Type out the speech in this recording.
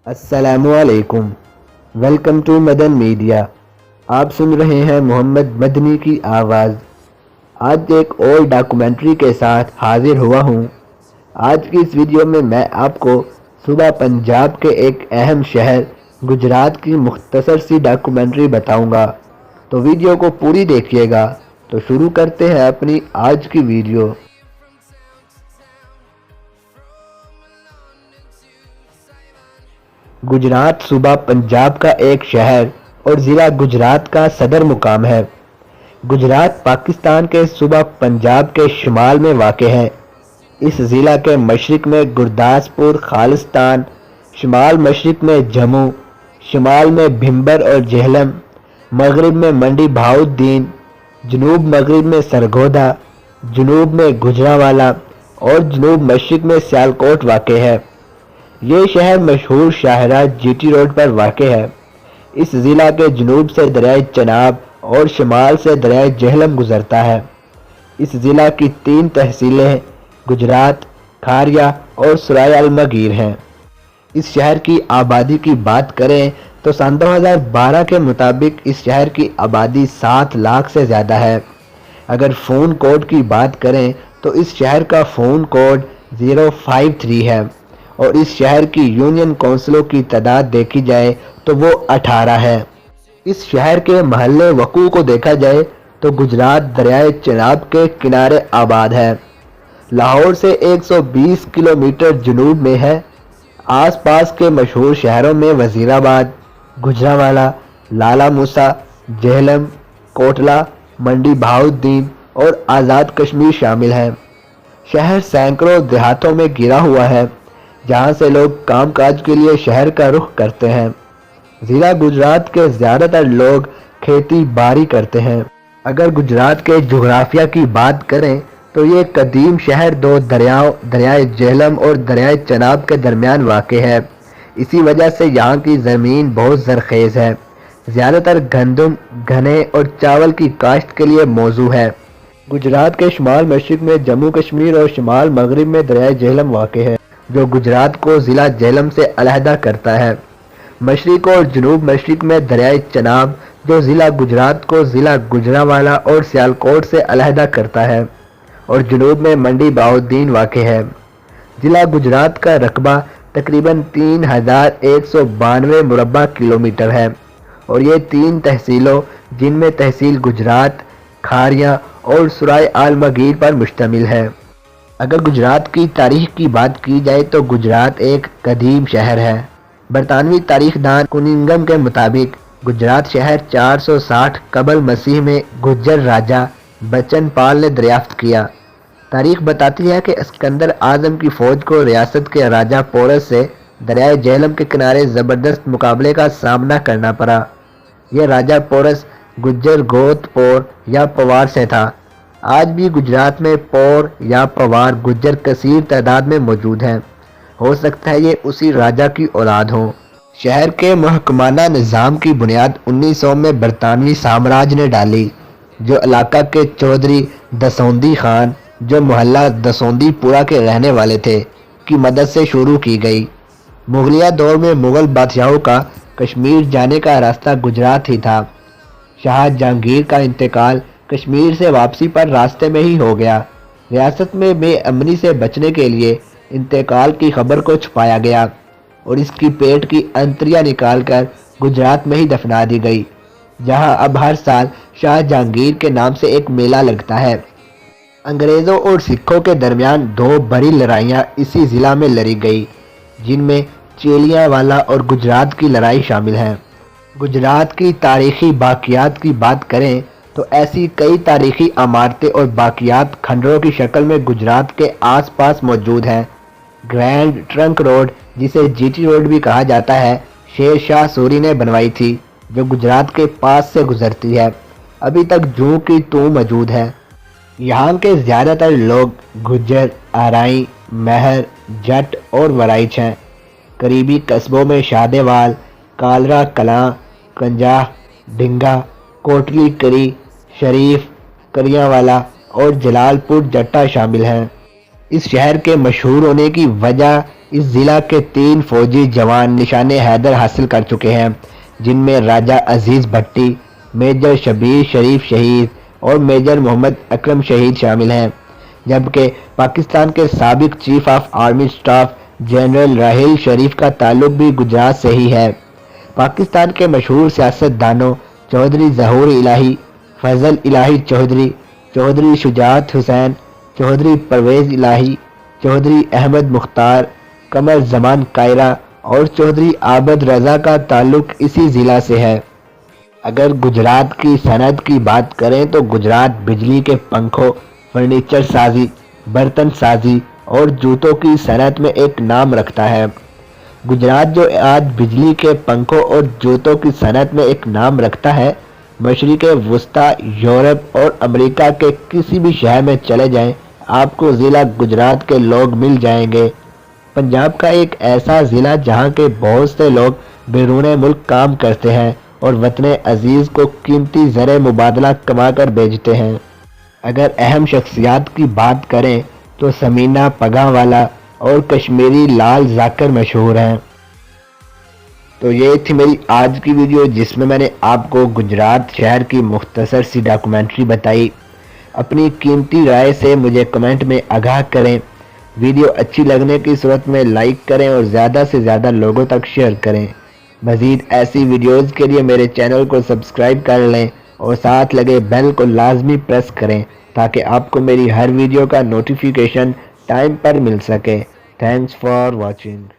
السلام علیکم، welcome to Madan media. آپ سن رہے ہیں محمد مدنی کی آواز۔ آج ایک اور ڈاکومنٹری کے ساتھ حاضر ہوا ہوں۔ آج کی اس ویڈیو میں آپ کو صوبہ پنجاب کے ایک اہم شہر گجرات کی مختصر سی ڈاکومنٹری بتاؤں گا، تو ویڈیو کو پوری دیکھیے گا۔ تو شروع کرتے ہیں اپنی آج کی ویڈیو۔ گجرات صوبہ پنجاب کا ایک شہر اور ضلع گجرات کا صدر مقام ہے۔ گجرات پاکستان کے صوبہ پنجاب کے شمال میں واقع ہے۔ اس ضلع کے مشرق میں گرداسپور خالصتان، شمال مشرق میں جموں، شمال میں بھمبر اور جہلم، مغرب میں منڈی بہاؤالدین، جنوب مغرب میں سرگودا، جنوب میں گوجرانوالہ اور جنوب مشرق میں سیالکوٹ واقع ہے۔ یہ شہر مشہور شاہراہ جی ٹی روڈ پر واقع ہے۔ اس ضلع کے جنوب سے دریائے چناب اور شمال سے دریائے جہلم گزرتا ہے۔ اس ضلع کی 3 تحصیلیں گجرات، کھاریا اور سرائے المگیر ہیں۔ اس شہر کی آبادی کی بات کریں تو سن 2012 کے مطابق اس شہر کی آبادی 7 لاکھ سے زیادہ ہے۔ اگر فون کوڈ کی بات کریں تو اس شہر کا فون کوڈ 053 ہے اور اس شہر کی یونین کونسلوں کی تعداد دیکھی جائے تو وہ 18 ہے۔ اس شہر کے محلِ وقوع کو دیکھا جائے تو گجرات دریائے چناب کے کنارے آباد ہے۔ لاہور سے 120 کلومیٹر جنوب میں ہے۔ آس پاس کے مشہور شہروں میں وزیر آباد، گوجرانوالہ، لالہ موسیٰ، جہلم، کوٹلہ، منڈی بہاؤالدین اور آزاد کشمیر شامل ہیں۔ شہر سینکڑوں دیہاتوں میں گھرا ہوا ہے، جہاں سے لوگ کام کاج کے لیے شہر کا رخ کرتے ہیں۔ ضلع گجرات کے زیادہ تر لوگ کھیتی باڑی کرتے ہیں۔ اگر گجرات کے جغرافیہ کی بات کریں تو یہ قدیم شہر 2 دریاؤں دریائے جہلم اور دریائے چناب کے درمیان واقع ہے۔ اسی وجہ سے یہاں کی زمین بہت زرخیز ہے۔ زیادہ تر گندم، گنے اور چاول کی کاشت کے لیے موزوں ہے۔ گجرات کے شمال مشرق میں جموں کشمیر اور شمال مغرب میں دریائے جہلم واقع ہے، جو گجرات کو ضلع جہلم سے علیحدہ کرتا ہے۔ مشرق اور جنوب مشرق میں دریائے چناب، جو ضلع گجرات کو ضلع گوجرانوالہ اور سیالکوٹ سے علیحدہ کرتا ہے، اور جنوب میں منڈی بہاؤالدین واقع ہے۔ ضلع گجرات کا رقبہ تقریباً 3192 مربع کلومیٹر ہے اور یہ 3 تحصیلوں، جن میں تحصیل گجرات، کھاریا اور سرائے المگیر پر مشتمل ہے۔ اگر گجرات کی تاریخ کی بات کی جائے تو گجرات ایک قدیم شہر ہے۔ برطانوی تاریخ دان کننگھم کے مطابق گجرات شہر 460 قبل مسیح میں گجر راجہ بچن پال نے دریافت کیا۔ تاریخ بتاتی ہے کہ اسکندر اعظم کی فوج کو ریاست کے راجہ پورس سے دریائے جہلم کے کنارے زبردست مقابلے کا سامنا کرنا پڑا۔ یہ راجہ پورس گجر گوت پور یا پوار سے تھا۔ آج بھی گجرات میں پور یا پوار گجر کثیر تعداد میں موجود ہیں۔ ہو سکتا ہے یہ اسی راجہ کی اولاد ہوں۔ شہر کے محکمانہ نظام کی بنیاد 1900 میں برطانوی سامراج نے ڈالی، جو علاقہ کے چودھری دسوندی خان، جو محلہ دسوندی پورہ کے رہنے والے تھے، کی مدد سے شروع کی گئی۔ مغلیہ دور میں مغل بادشاہوں کا کشمیر جانے کا راستہ گجرات ہی تھا۔ شاہ جہانگیر کا انتقال کشمیر سے واپسی پر راستے میں ہی ہو گیا۔ ریاست میں بے امنی سے بچنے کے لیے انتقال کی خبر کو چھپایا گیا اور اس کی پیٹ کی انتڑیاں نکال کر گجرات میں ہی دفنا دی گئی، جہاں اب ہر سال شاہ جہانگیر کے نام سے ایک میلہ لگتا ہے۔ انگریزوں اور سکھوں کے درمیان 2 بڑی لڑائیاں اسی ضلع میں لڑی گئی، جن میں چیلیاں والا اور گجرات کی لڑائی شامل ہیں۔ گجرات کی تاریخی باقیات کی بات کریں تو ایسی کئی تاریخی عمارتیں اور باقیات کھنڈروں کی شکل میں گجرات کے آس پاس موجود ہیں۔ گرینڈ ٹرنک روڈ، جسے جی ٹی روڈ بھی کہا جاتا ہے، شیر شاہ سوری نے بنوائی تھی، جو گجرات کے پاس سے گزرتی ہے۔ ابھی تک جوں کی توں موجود ہے۔ یہاں کے زیادہ تر لوگ گجر، آرائی، مہر، جٹ اور ورائچ ہیں۔ قریبی قصبوں میں شادیوال، کالرا کلاں، کنجاہ، ڈھنگا، کوٹلی کری، شریف، کریانوالہ اور جلال پور جٹا شامل ہیں۔ اس شہر کے مشہور ہونے کی وجہ اس ضلع کے 3 فوجی جوان نشان حیدر حاصل کر چکے ہیں، جن میں راجہ عزیز بھٹی، میجر شبیر شریف شہید اور میجر محمد اکرم شہید شامل ہیں، جبکہ پاکستان کے سابق chief of army staff general Raheel Sharif کا تعلق بھی گجرات سے ہی ہے۔ پاکستان کے مشہور سیاستدانوں چودھری ظہور الہی، فضل الہی چودھری، چودھری شجاعت حسین، چودھری پرویز الہی، چودھری احمد مختار، قمر زمان کائرہ اور چودھری عابد رضا کا تعلق اسی ضلع سے ہے۔ اگر گجرات کی صنعت کی بات کریں تو گجرات بجلی کے پنکھوں، فرنیچر سازی، برتن سازی اور جوتوں کی صنعت میں ایک نام رکھتا ہے۔ گجرات جو آج بجلی کے پنکھوں اور جوتوں کی صنعت میں ایک نام رکھتا ہے، مشرق وسطیٰ، یورپ اور امریکہ کے کسی بھی شہر میں چلے جائیں، آپ کو ضلع گجرات کے لوگ مل جائیں گے۔ پنجاب کا ایک ایسا ضلع جہاں کے بہت سے لوگ بیرون ملک کام کرتے ہیں اور وطن عزیز کو قیمتی زر مبادلہ کما کر بھیجتے ہیں۔ اگر اہم شخصیات کی بات کریں تو ثمینہ پگھا والا اور کشمیری لال ذاکر مشہور ہیں۔ تو یہ تھی میری آج کی ویڈیو، جس میں میں نے آپ کو گجرات شہر کی مختصر سی ڈاکومنٹری بتائی۔ اپنی قیمتی رائے سے مجھے کمنٹ میں آگاہ کریں۔ ویڈیو اچھی لگنے کی صورت میں لائک کریں اور زیادہ سے زیادہ لوگوں تک شیئر کریں۔ مزید ایسی ویڈیوز کے لیے میرے چینل کو سبسکرائب کر لیں اور ساتھ لگے بیل کو لازمی پریس کریں تاکہ آپ کو میری ہر ویڈیو کا نوٹیفیکیشن ٹائم پر مل سکے۔ Thanks for watching.